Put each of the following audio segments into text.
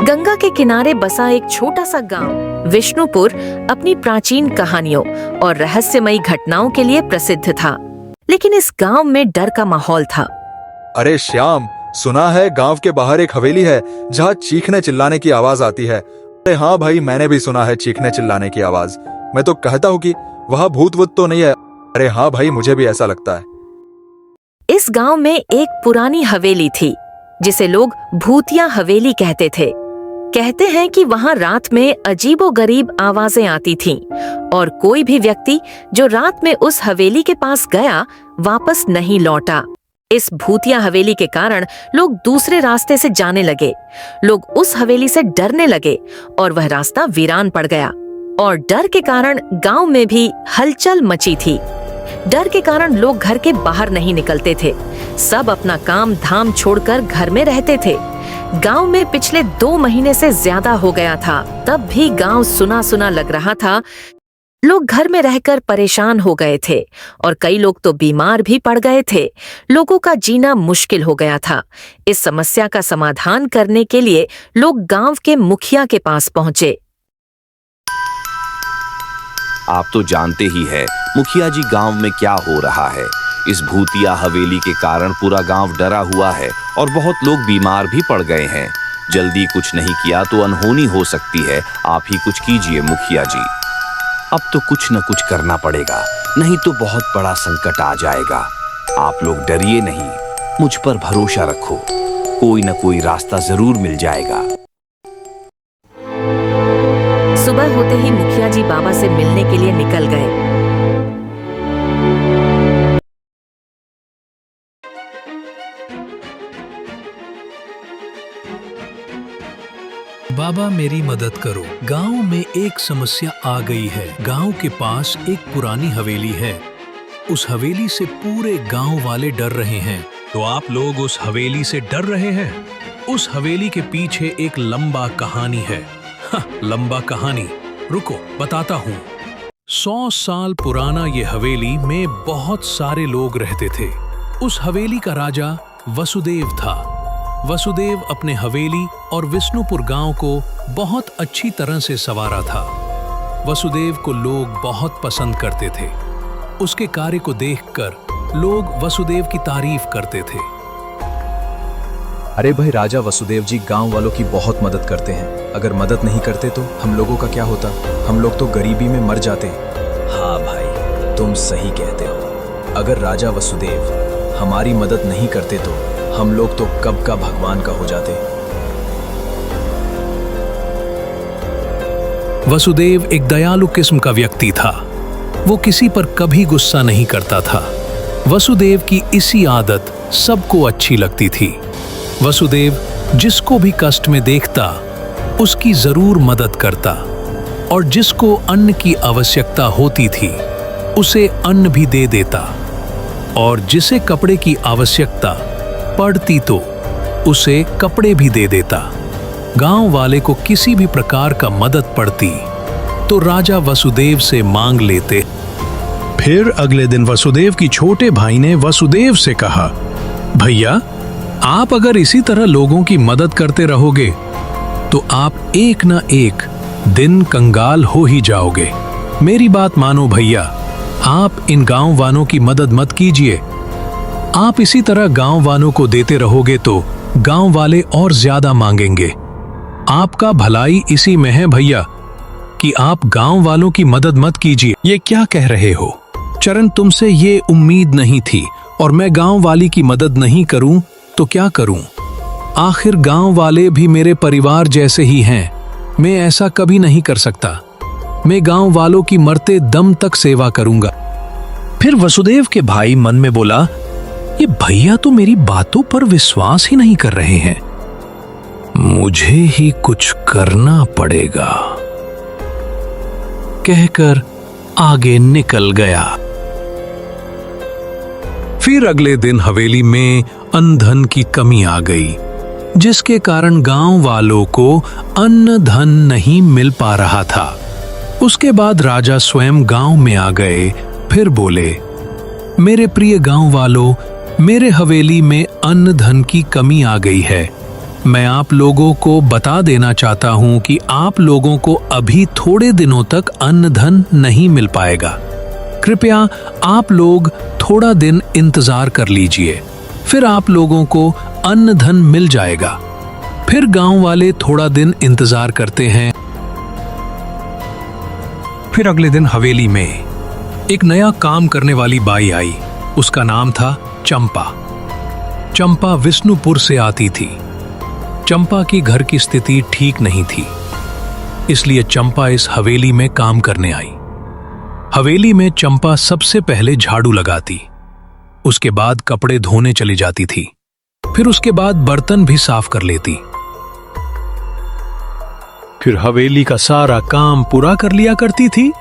गंगा के किनारे बसा एक छोटा सा गांव विष्णुपुर अपनी प्राचीन कहानियों और रहस्यमयी घटनाओं के लिए प्रसिद्ध था। लेकिन इस गांव में डर का माहौल था। अरे श्याम, सुना है गांव के बाहर एक हवेली है जहाँ चीखने चिल्लाने की आवाज आती है। अरे हाँ भाई, मैंने भी सुना है चीखने चिल्लाने की आवाज। मैं तो कहता हूँ कि वहाँ भूत वूत तो नहीं है। अरे हाँ भाई, मुझे भी ऐसा लगता है। इस गांव में एक पुरानी हवेली थी जिसे लोग भूतिया हवेली कहते थे। कहते हैं कि वहां रात में अजीबोगरीब आवाजें आती थीं और कोई भी व्यक्ति जो रात में उस हवेली के पास गया वापस नहीं लौटा। इस भूतिया हवेली के कारण लोग दूसरे रास्ते से जाने लगे। लोग उस हवेली से डरने लगे और वह रास्ता वीरान पड़ गया। और डर के कारण गांव में भी हलचल मची थी। डर के कारण लोग घर के बाहर नहीं निकलते थे। सब अपना काम धाम छोड़कर घर में रहते थे। गांव में पिछले 2 महीने से ज्यादा हो गया था, तब भी गांव सुना सुना लग रहा था। लोग घर में रहकर परेशान हो गए थे और कई लोग तो बीमार भी पड़ गए थे। लोगों का जीना मुश्किल हो गया था। इस समस्या का समाधान करने के लिए लोग गांव के मुखिया के पास पहुंचे। आप तो जानते ही है मुखिया जी, गांव में क्या हो रहा है। इस भूतिया हवेली के कारण पूरा गांव डरा हुआ है और बहुत लोग बीमार भी पड़ गए हैं। जल्दी कुछ नहीं किया तो अनहोनी हो सकती है। आप ही कुछ कीजिए मुखिया जी। अब तो कुछ न कुछ करना पड़ेगा, नहीं तो बहुत बड़ा संकट आ जाएगा। आप लोग डरिए नहीं, मुझ पर भरोसा रखो, कोई न कोई रास्ता जरूर मिल जाएगा। सुबह होते ही मुखिया जी बाबा से मिलने के लिए निकल गए। बाबा मेरी मदद करो, गांव में एक समस्या आ गई है। गांव के पास एक पुरानी हवेली है। उस हवेली से पूरे गांव वाले डर रहे हैं। तो आप लोग उस हवेली से डर रहे हैं? उस हवेली के पीछे एक लंबा कहानी है। लंबा कहानी, रुको बताता हूँ। 100 साल पुराना ये हवेली में बहुत सारे लोग रहते थे। उस हवेली का राजा वसुदेव था। वसुदेव अपने हवेली और विष्णुपुर गांव को बहुत अच्छी तरह से संवारा था। वसुदेव को लोग बहुत पसंद करते थे। उसके कार्य को देखकर लोग वसुदेव की तारीफ करते थे। अरे भाई, राजा वसुदेव जी गांव वालों की बहुत मदद करते हैं। अगर मदद नहीं करते तो हम लोगों का क्या होता? हम लोग तो गरीबी में मर जाते। हाँ भाई, तुम सही कहते हो। अगर राजा वसुदेव हमारी मदद नहीं करते तो हम लोग तो कब का भगवान का हो जाते। वसुदेव एक दयालु किस्म का व्यक्ति था। वो किसी पर कभी गुस्सा नहीं करता था। वसुदेव की इसी आदत सबको अच्छी लगती थी। वसुदेव जिसको भी कष्ट में देखता उसकी जरूर मदद करता और जिसको अन्न की आवश्यकता होती थी उसे अन्न भी दे देता और जिसे कपड़े की आवश्यकता पड़ती तो उसे कपड़े भी दे देता। गांव वाले को किसी भी प्रकार का मदद पड़ती तो राजा वसुदेव से मांग लेते। फिर अगले दिन वसुदेव की छोटे भाई ने वसुदेव से कहा, भैया, आप अगर इसी तरह लोगों की मदद करते रहोगे तो आप एक ना एक दिन कंगाल हो ही जाओगे। मेरी बात मानो भैया, आप इन गांव वालों की मदद मत कीजिए। आप इसी तरह गांव वालों को देते रहोगे तो गांव वाले और ज्यादा मांगेंगे। आपका भलाई इसी में है भैया कि आप गांव वालों की मदद मत कीजिए। ये क्या कह रहे हो चरण? तुमसे ये उम्मीद नहीं थी और मैं गांव वाली की मदद नहीं करूं तो क्या करूं? आखिर गांव वाले भी मेरे परिवार जैसे ही हैं। मैं ऐसा कभी नहीं कर सकता। मैं गांव वालों की मरते दम तक सेवा करूंगा। फिर वसुदेव के भाई मन में बोला, ये भैया तो मेरी बातों पर विश्वास ही नहीं कर रहे हैं। मुझे ही कुछ करना पड़ेगा, कहकर आगे निकल गया। फिर अगले दिन हवेली में अन्न धन की कमी आ गई, जिसके कारण गांव वालों को अन्न धन नहीं मिल पा रहा था। उसके बाद राजा स्वयं गांव में आ गए। फिर बोले, मेरे प्रिय गांव वालों, मेरे हवेली में अन्न धन की कमी आ गई है। मैं आप लोगों को बता देना चाहता हूं कि आप लोगों को अभी थोड़े दिनों तक अन्न धन नहीं मिल पाएगा। कृपया आप लोग थोड़ा दिन इंतजार कर लीजिए, फिर आप लोगों को अन्न धन मिल जाएगा। फिर गांव वाले थोड़ा दिन इंतजार करते हैं। फिर अगले दिन हवेली में एक नया काम करने वाली बाई आई। उसका नाम था चंपा। चंपा विष्णुपुर से आती थी। चंपा की घर की स्थिति ठीक नहीं थी, इसलिए चंपा इस हवेली में काम करने आई। हवेली में चंपा सबसे पहले झाड़ू लगाती, उसके बाद कपड़े धोने चली जाती थी, फिर उसके बाद बर्तन भी साफ कर लेती। फिर हवेली का सारा काम पूरा कर लिया करती थी,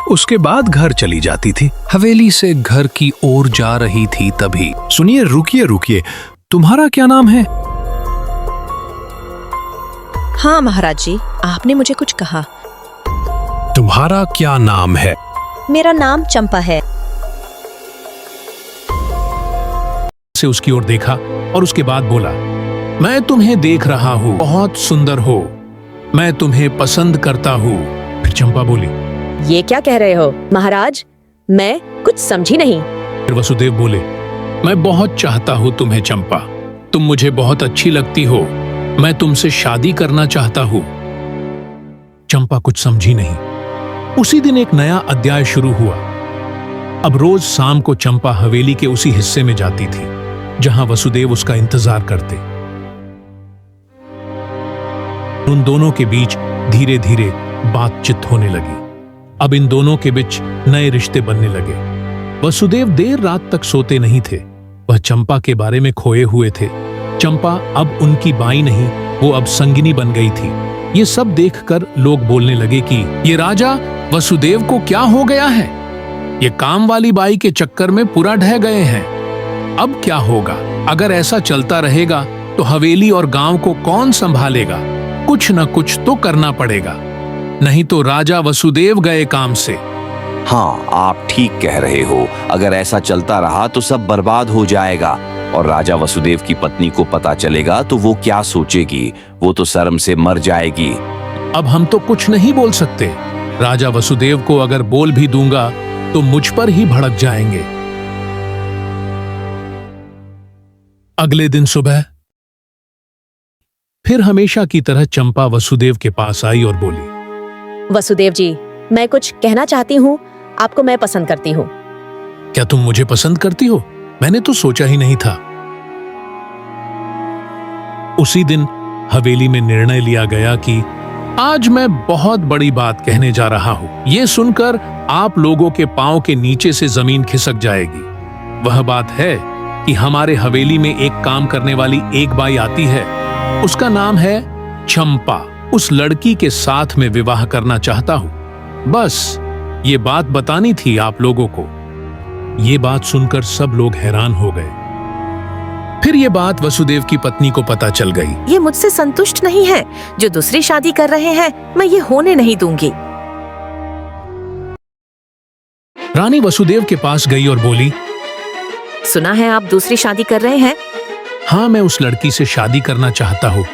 उसके बाद घर चली जाती थी। हवेली से घर की ओर जा रही थी तभी, सुनिए, रुकिए रुकिए, तुम्हारा क्या नाम है? हाँ महाराज जी, आपने मुझे कुछ कहा। तुम्हारा क्या नाम है? मेरा नाम चंपा है। से उसकी ओर देखा और उसके बाद बोला, मैं तुम्हें देख रहा हूँ, बहुत सुंदर हो, मैं तुम्हें पसंद करता हूँ। फिर चंपा बोली, ये क्या कह रहे हो महाराज, मैं कुछ समझी नहीं। फिर वसुदेव बोले, मैं बहुत चाहता हूँ तुम्हें चंपा, तुम मुझे बहुत अच्छी लगती हो, मैं तुमसे शादी करना चाहता हूँ। चंपा कुछ समझी नहीं। उसी दिन एक नया अध्याय शुरू हुआ। अब रोज शाम को चंपा हवेली के उसी हिस्से में जाती थी जहां वसुदेव उसका इंतजार करते। उन दोनों के बीच धीरे धीरे बातचीत होने लगी। अब इन दोनों के बीच नए रिश्ते बनने लगे। वसुदेव देर रात तक सोते नहीं थे, वह चंपा के बारे में खोए हुए थे। चंपा अब उनकी बाई नहीं, वो अब संगिनी बन गई थी। ये सब देखकर लोग बोलने लगे कि ये राजा वसुदेव को क्या हो गया है, ये काम वाली बाई के चक्कर में पूरा ढह गए हैं। अब क्या होगा? अगर ऐसा चलता रहेगा तो हवेली और गांव को कौन संभालेगा? कुछ न कुछ तो करना पड़ेगा, नहीं तो राजा वसुदेव गए काम से। हाँ, आप ठीक कह रहे हो, अगर ऐसा चलता रहा तो सब बर्बाद हो जाएगा और राजा वसुदेव की पत्नी को पता चलेगा तो वो क्या सोचेगी, वो तो शर्म से मर जाएगी। अब हम तो कुछ नहीं बोल सकते। राजा वसुदेव को अगर बोल भी दूंगा तो मुझ पर ही भड़क जाएंगे। अगले दिन सुबह फिर हमेशा की तरह चंपा वसुदेव के पास आई और बोली, वसुदेव जी, मैं कुछ कहना चाहती हूँ, आपको मैं पसंद करती हूँ। क्या तुम मुझे पसंद करती हो? मैंने तो सोचा ही नहीं था। उसी दिन हवेली में निर्णय लिया गया कि आज मैं बहुत बड़ी बात कहने जा रहा हूं। यह सुनकर आप लोगों के पांव के नीचे से जमीन खिसक जाएगी। वह बात है कि हमारे हवेली में एक काम करने वाली एक बाई आती है, उसका नाम है चंपा। उस लड़की के साथ में विवाह करना चाहता हूं। बस ये बात बतानी थी आप लोगों को। ये बात सुनकर सब लोग हैरान हो गए। फिर ये बात वसुदेव की पत्नी को पता चल गई। ये मुझसे संतुष्ट नहीं है, जो दूसरी शादी कर रहे हैं, मैं ये होने नहीं दूंगी। रानी वसुदेव के पास गई और बोली, सुना है आप दूसरी शादी कर रहे हैं? हाँ, मैं उस लड़की से शादी करना चाहता हूँ।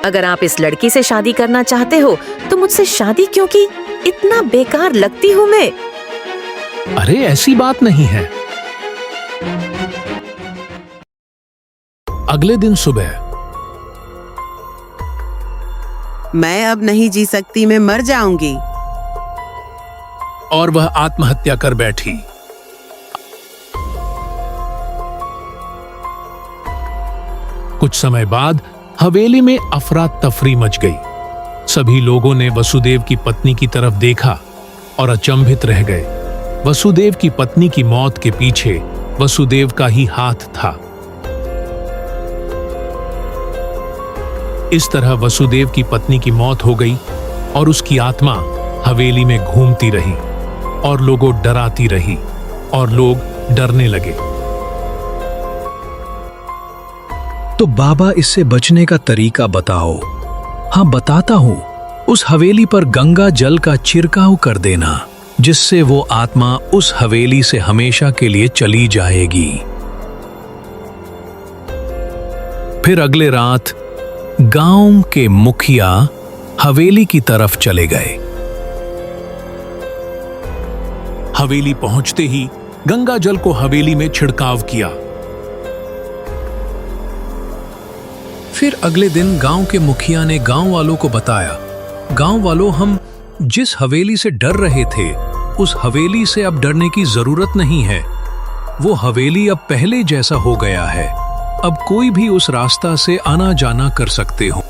अगर आप इस लड़की से शादी करना चाहते हो तो मुझसे शादी क्यों की? इतना बेकार लगती हूँ मैं। अरे ऐसी बात नहीं है। अगले दिन सुबह मैं अब नहीं जी सकती, मैं मर जाऊंगी। और वह आत्महत्या कर बैठी। कुछ समय बाद हवेली में अफरा तफरी मच गई। सभी लोगों ने वसुदेव की पत्नी की तरफ देखा और अचंभित रह गए। वसुदेव की पत्नी की मौत के पीछे वसुदेव का ही हाथ था। इस तरह वसुदेव की पत्नी की मौत हो गई और उसकी आत्मा हवेली में घूमती रही और लोगों डराती रही और लोग डरने लगे। तो बाबा, इससे बचने का तरीका बताओ। हाँ, बताता हूं। उस हवेली पर गंगा जल का छिड़काव कर देना, जिससे वो आत्मा उस हवेली से हमेशा के लिए चली जाएगी। फिर अगले रात गांव के मुखिया हवेली की तरफ चले गए। हवेली पहुंचते ही गंगा जल को हवेली में छिड़काव किया। फिर अगले दिन गांव के मुखिया ने गांव वालों को बताया, गांव वालों, हम जिस हवेली से डर रहे थे उस हवेली से अब डरने की जरूरत नहीं है। वो हवेली अब पहले जैसा हो गया है। अब कोई भी उस रास्ता से आना जाना कर सकते हो।